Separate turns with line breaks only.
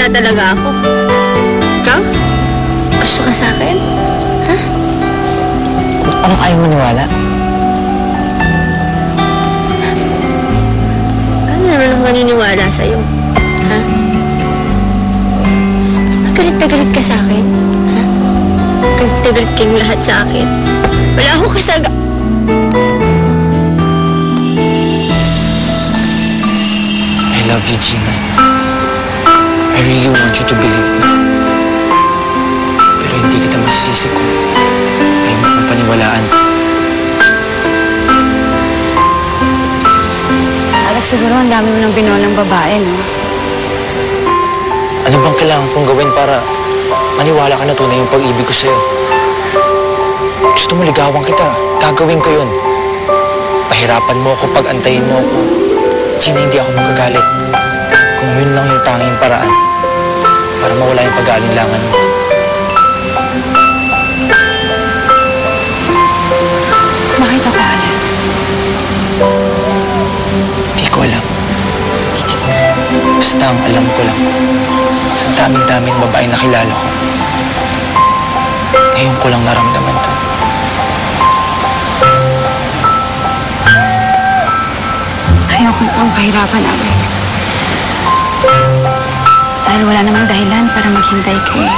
na talaga ako. Ikaw? Gusto ka sa akin? Ha?
Anong ayaw maniwala?
Ano naman ako maniniwala sa'yo? Ha? Galit na galit ka sa akin? Ha? Galit na galit kayong lahat sa akin? Wala akong kasaga...
I love you, Gina. I really want you to believe me. Pero hindi kita masisisi kung ayaw mo kong paniwalaan.
Alex, siguro ang dami mo ng binolang babae, no?
Ano bang kailangan kong gawin para maniwala ka na tunay yung pag-ibig ko sa'yo? Gusto mo ligawan kita, gagawin ko yun. Pahirapan mo ako, pag-antayin mo ako. Gina, hindi ako magagalit. Kung yun lang yung tanging paraan para mawala yung pag-aalinlangan mo.
Bakit ako, Alex?
Hindi ko alam. Basta ang alam ko lang, sa daming-daming babae na kilala ko, ngayon ko lang naramdaman to.
Ayoko na kang pahirapan, Alex. Dahil wala namang dahilan para maghintay ka eh.